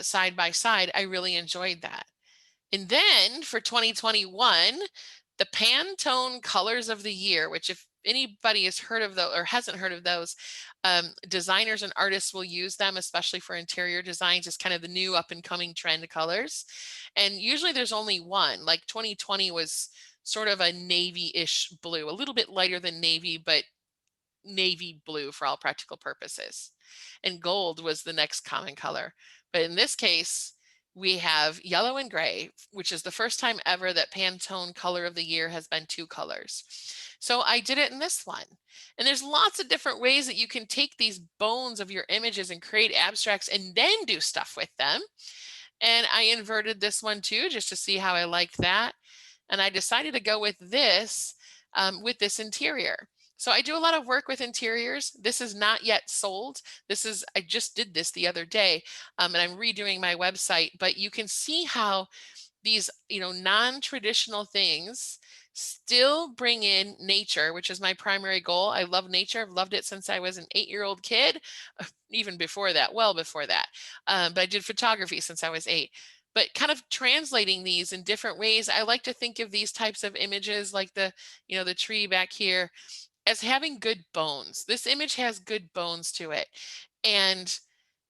side by side. I really enjoyed that. And then for 2021, the Pantone Colors of the Year, which if anybody has heard of those or hasn't heard of those, designers and artists will use them, especially for interior designs. It's kind of the new up and coming trend colors. And usually there's only one. Like 2020 was sort of a navy-ish blue, a little bit lighter than navy, but navy blue for all practical purposes. And gold was the next common color. But in this case, we have yellow and gray, which is the first time ever that Pantone Color of the Year has been two colors. So I did it in this one. And there's lots of different ways that you can take these bones of your images and create abstracts and then do stuff with them. And I inverted this one too, just to see how I liked that. And I decided to go with this interior. So I do a lot of work with interiors. This is not yet sold. I just did this the other day, and I'm redoing my website, but you can see how these, non-traditional things still bring in nature, which is my primary goal. I love nature. I've loved it since I was an 8-year-old kid, even before that, well before that. But I did photography since I was 8. But kind of translating these in different ways, I like to think of these types of images like the tree back here as having good bones. This image has good bones to it. And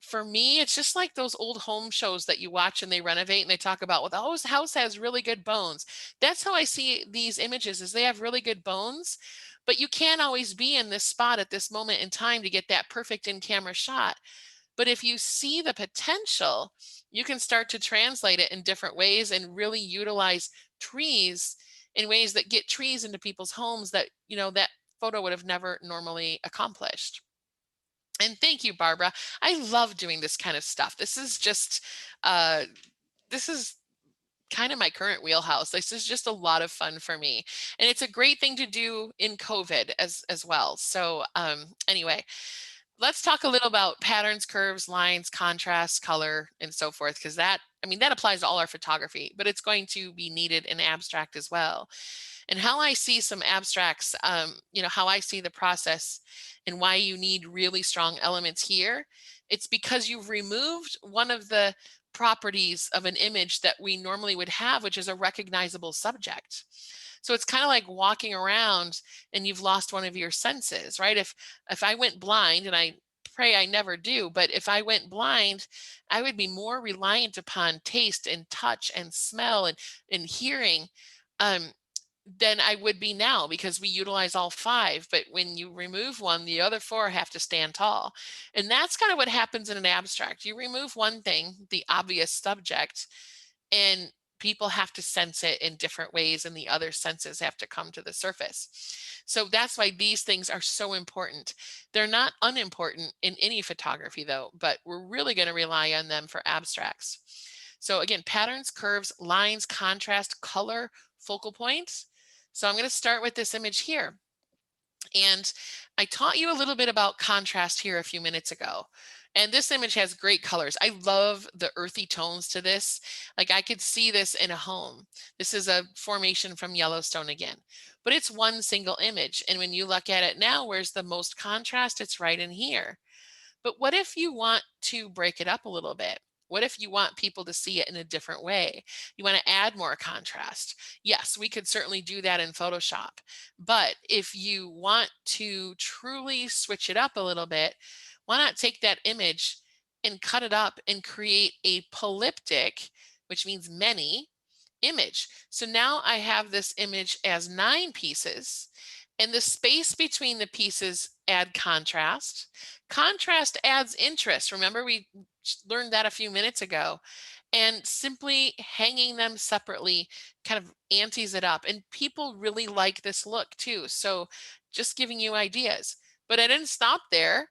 for me, it's just like those old home shows that you watch and they renovate and they talk about, well, the house has really good bones. That's how I see these images, is they have really good bones, but you can't always be in this spot at this moment in time to get that perfect in-camera shot. But if you see the potential, you can start to translate it in different ways and really utilize trees in ways that get trees into people's homes that, that photo would have never normally accomplished. And thank you, Barbara. I love doing this kind of stuff. This is just, this is kind of my current wheelhouse. This is just a lot of fun for me. And it's a great thing to do in COVID as well. So anyway, let's talk a little about patterns, curves, lines, contrast, color, and so forth, because that applies to all our photography, but it's going to be needed in abstract as well. And how I see some abstracts, how I see the process and why you need really strong elements here. It's because you've removed one of the properties of an image that we normally would have, which is a recognizable subject. So it's kind of like walking around and you've lost one of your senses, right? If I went blind, and I pray I never do, but if I went blind, I would be more reliant upon taste and touch and smell and hearing than I would be now, because we utilize all 5. But when you remove one, the other 4 have to stand tall. And that's kind of what happens in an abstract. You remove one thing, the obvious subject, and people have to sense it in different ways, and the other senses have to come to the surface. So that's why these things are so important. They're not unimportant in any photography though, but we're really going to rely on them for abstracts. So again, patterns, curves, lines, contrast, color, focal points. So I'm going to start with this image here. And I taught you a little bit about contrast here a few minutes ago. And this image has great colors. I love the earthy tones to this. Like I could see this in a home. This is a formation from Yellowstone again, but it's one single image. And when you look at it now, where's the most contrast? It's right in here. But what if you want to break it up a little bit? What if you want people to see it in a different way? You want to add more contrast? Yes, we could certainly do that in Photoshop. But if you want to truly switch it up a little bit, why not take that image and cut it up and create a polyptych, which means many, image. So now I have this image as 9 pieces, And the space between the pieces add contrast. Contrast adds interest. Remember, we learned that a few minutes ago. And simply hanging them separately kind of antes it up. And people really like this look too. So just giving you ideas. But I didn't stop there.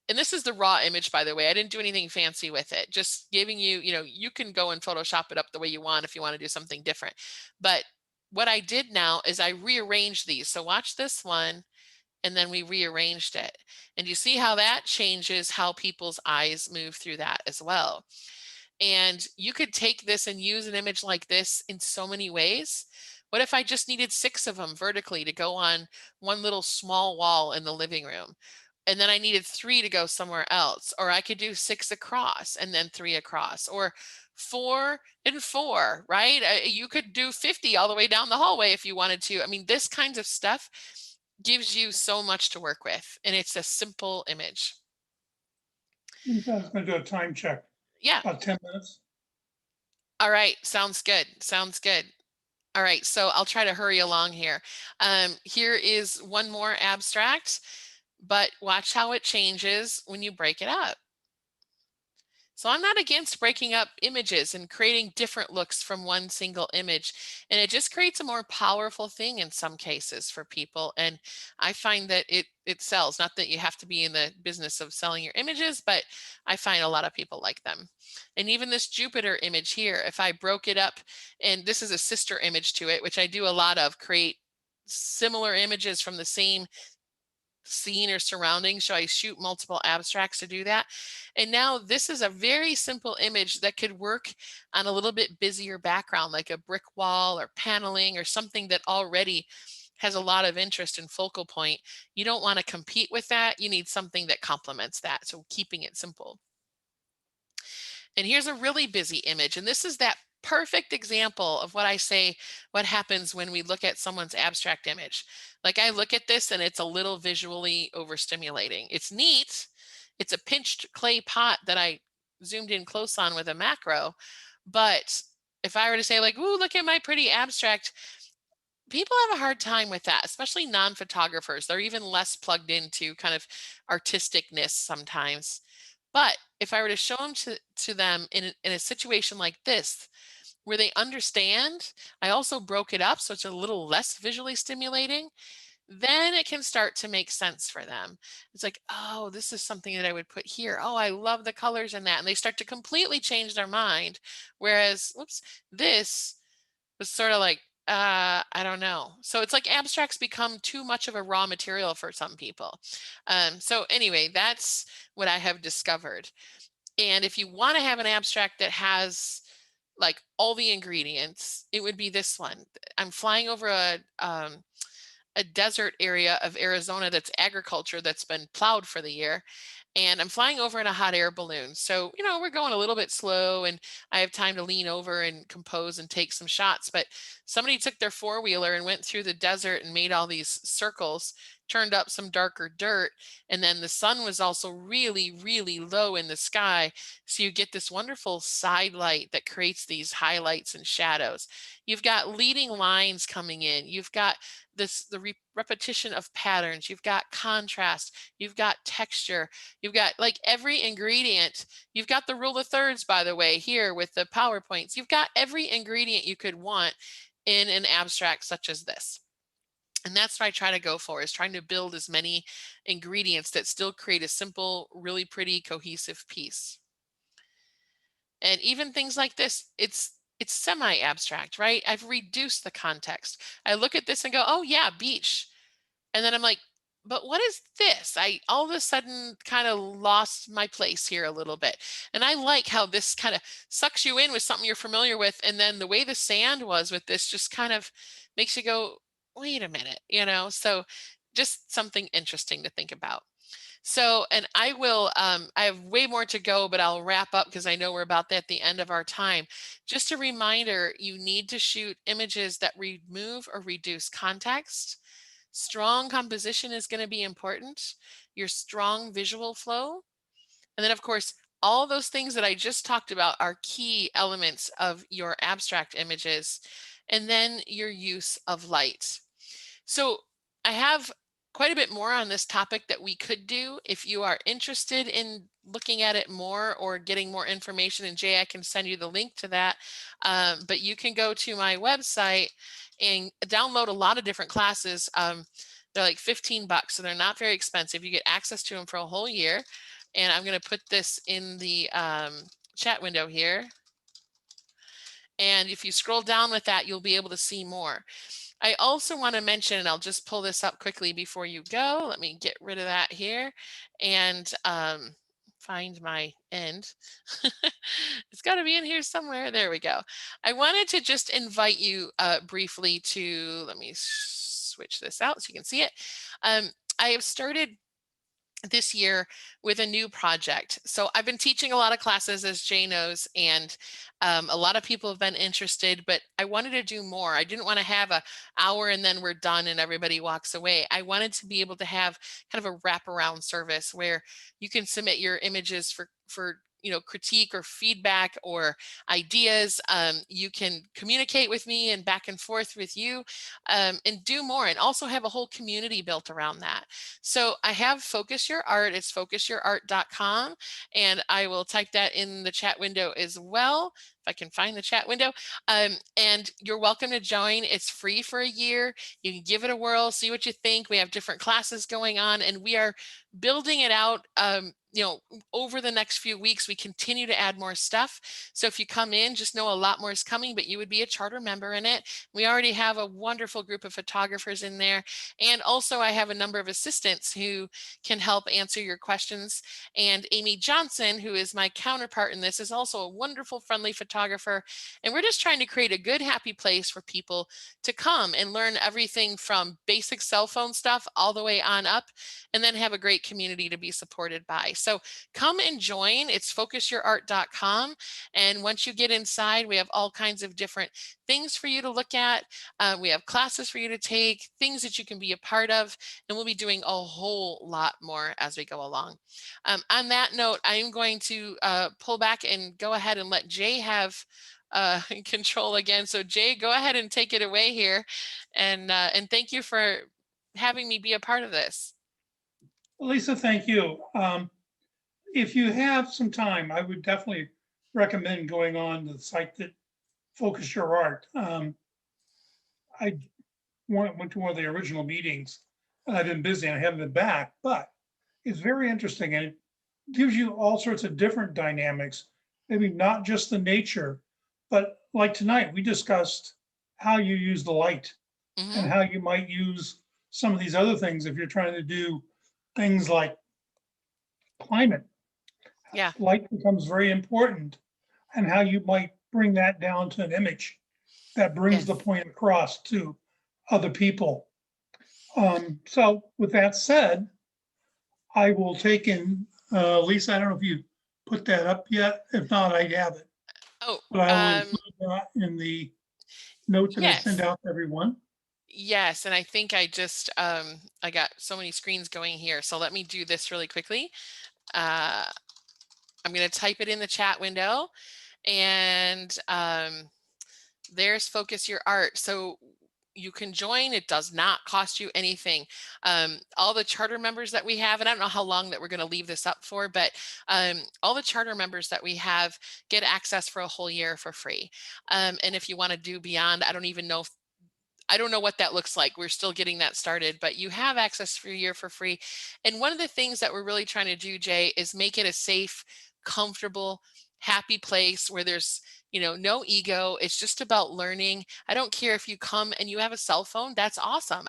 And this is the raw image, by the way. I didn't do anything fancy with it. Just giving you, you can go and Photoshop it up the way you want if you want to do something different. But what I did now is I rearranged these. So watch this one, and then we rearranged it. And you see how that changes how people's eyes move through that as well. And you could take this and use an image like this in so many ways. What if I just needed 6 of them vertically to go on one little small wall in the living room? And then I needed 3 to go somewhere else. Or I could do 6 across and then 3 across, or 4 and 4, right? You could do 50 all the way down the hallway if you wanted to. I mean, this kinds of stuff gives you so much to work with, and it's a simple image. I was going to do a time check. Yeah. About 10 minutes. All right. Sounds good. Sounds good. All right. So I'll try to hurry along here. Here is one more abstract, but watch how it changes when you break it up. So I'm not against breaking up images and creating different looks from one single image. And it just creates a more powerful thing in some cases for people. And I find that it sells. Not that you have to be in the business of selling your images, but I find a lot of people like them. And even this Jupiter image here, if I broke it up, and this is a sister image to it, which I do a lot of, create similar images from the same scene or surroundings. So I shoot multiple abstracts to do that. And now this is a very simple image that could work on a little bit busier background, like a brick wall or paneling or something that already has a lot of interest and focal point. You don't want to compete with that. You need something that complements that. So keeping it simple. And here's a really busy image. And this is that perfect example of what I say, what happens when we look at someone's abstract image. Like I look at this and it's a little visually overstimulating. It's neat. It's a pinched clay pot that I zoomed in close on with a macro. But if I were to say like, ooh, look at my pretty abstract, people have a hard time with that, especially non-photographers. They're even less plugged into kind of artisticness sometimes. But if I were to show them to them in a situation like this, where they understand, I also broke it up so it's a little less visually stimulating, then it can start to make sense for them. It's like, oh, this is something that I would put here. Oh, I love the colors in that. And they start to completely change their mind. Whereas, whoops, this was sort of like, I don't know. So it's like abstracts become too much of a raw material for some people. So anyway, that's what I have discovered. And if you want to have an abstract that has like all the ingredients, it would be this one. I'm flying over a desert area of Arizona that's agriculture that's been plowed for the year. And I'm flying over in a hot air balloon. So, we're going a little bit slow and I have time to lean over and compose and take some shots. But somebody took their four-wheeler and went through the desert and made all these circles, turned up some darker dirt. And then the sun was also really, really low in the sky. So you get this wonderful side light that creates these highlights and shadows. You've got leading lines coming in. You've got the repetition of patterns. You've got contrast. You've got texture. You've got like every ingredient. You've got the rule of thirds, by the way, here with the PowerPoints. You've got every ingredient you could want in an abstract such as this. And that's what I try to go for, is trying to build as many ingredients that still create a simple, really pretty, cohesive piece. And even things like this, it's semi-abstract, right? I've reduced the context. I look at this and go, oh yeah, beach. And then I'm like, but what is this? I all of a sudden kind of lost my place here a little bit. And I like how this kind of sucks you in with something you're familiar with. And then the way the sand was with this just kind of makes you go, wait a minute, so just something interesting to think about. So, and I will, I have way more to go, but I'll wrap up because I know we're about at the end of our time. Just a reminder, you need to shoot images that remove or reduce context. Strong composition is going to be important, your strong visual flow. And then of course, all those things that I just talked about are key elements of your abstract images. And then your use of light. So I have quite a bit more on this topic that we could do. If you are interested in looking at it more or getting more information, and Jay, I can send you the link to that. But you can go to my website and download a lot of different classes. They're like $15, so they're not very expensive. You get access to them for a whole year. And I'm going to put this in the chat window here. And if you scroll down with that, you'll be able to see more. I also want to mention, and I'll just pull this up quickly before you go. Let me get rid of that here and find my end. It's got to be in here somewhere. There we go. I wanted to just invite you briefly to, let me switch this out so you can see it. I have started this year with a new project. So I've been teaching a lot of classes, as Jay knows, and a lot of people have been interested, but I wanted to do more. I didn't want to have an hour and then we're done and everybody walks away. I wanted to be able to have kind of a wraparound service where you can submit your images for critique or feedback or ideas. You can communicate with me and back and forth with you and do more, and also have a whole community built around that. So I have Focus Your Art. It's focusyourart.com, and I will type that in the chat window as well, if I can find the chat window. And you're welcome to join. It's free for a year. You can give it a whirl, see what you think. We have different classes going on, and we are building it out. Over the next few weeks, we continue to add more stuff. So if you come in, just know a lot more is coming, but you would be a charter member in it. We already have a wonderful group of photographers in there. And also I have a number of assistants who can help answer your questions. And Amy Johnson, who is my counterpart in this, is also a wonderful, friendly photographer. And we're just trying to create a good, happy place for people to come and learn everything from basic cell phone stuff all the way on up, and then have a great community to be supported by. So come and join. It's focusyourart.com. And once you get inside, we have all kinds of different things for you to look at. We have classes for you to take, things that you can be a part of, and we'll be doing a whole lot more as we go along. On that note, I'm going to pull back and go ahead and let Jay have control again. So Jay, go ahead and take it away here. And thank you for having me be a part of this. Lisa, thank you. If you have some time, I would definitely recommend going on the site that Focus Your Art. I went to one of the original meetings. I've been busy and I haven't been back, but it's very interesting, and it gives you all sorts of different dynamics, maybe not just the nature, but like tonight, we discussed how you use the light and how you might use some of these other things if you're trying to do things like climate. Yeah. Light becomes very important, and how you might bring that down to an image that brings the point across to other people. So with that said, I will take in, Lisa, I don't know if you put that up yet. If not, I have it. Oh, but I will include that in the notes that I send out to everyone. Yes, and I think I just, I got so many screens going here. So let me do this really quickly. I'm going to type it in the chat window, and there's Focus Your Art. So you can join. It does not cost you anything. All the charter members that we have, and I don't know how long that we're going to leave this up for, but all the charter members that we have get access for a whole year for free. And if you want to do beyond, I don't even know I don't know what that looks like. We're still getting that started, but you have access for a year for free. And one of the things that we're really trying to do, Jay, is make it a safe, comfortable, happy place where there's, no ego. It's just about learning. I don't care if you come and you have a cell phone. That's awesome.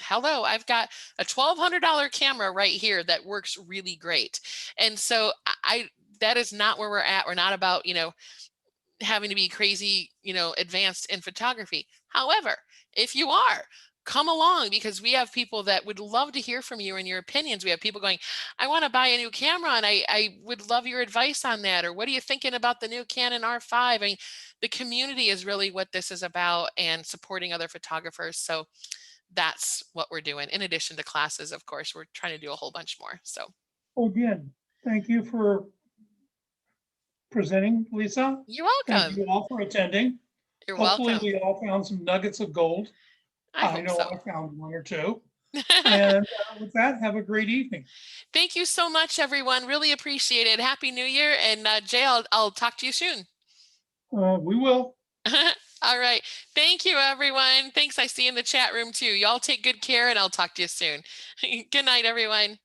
Hello, I've got a $1,200 camera right here that works really great. And so that is not where we're at. We're not about, having to be crazy, advanced in photography. However, if you are, come along, because we have people that would love to hear from you and your opinions. We have people going, I want to buy a new camera and I would love your advice on that. Or what are you thinking about the new Canon R5? I mean, the community is really what this is about, and supporting other photographers. So that's what we're doing. In addition to classes, of course, we're trying to do a whole bunch more. So. Again, thank you for presenting, Lisa. You're welcome. Thank you all for attending. You're Hopefully welcome. we all found some nuggets of gold. I know so. I found one or two. And with that, have a great evening. Thank you so much, everyone. Really appreciate it. Happy New Year. And Jay, I'll talk to you soon. We will. All right. Thank you, everyone. Thanks. I see you in the chat room too. Y'all take good care and I'll talk to you soon. Good night, everyone.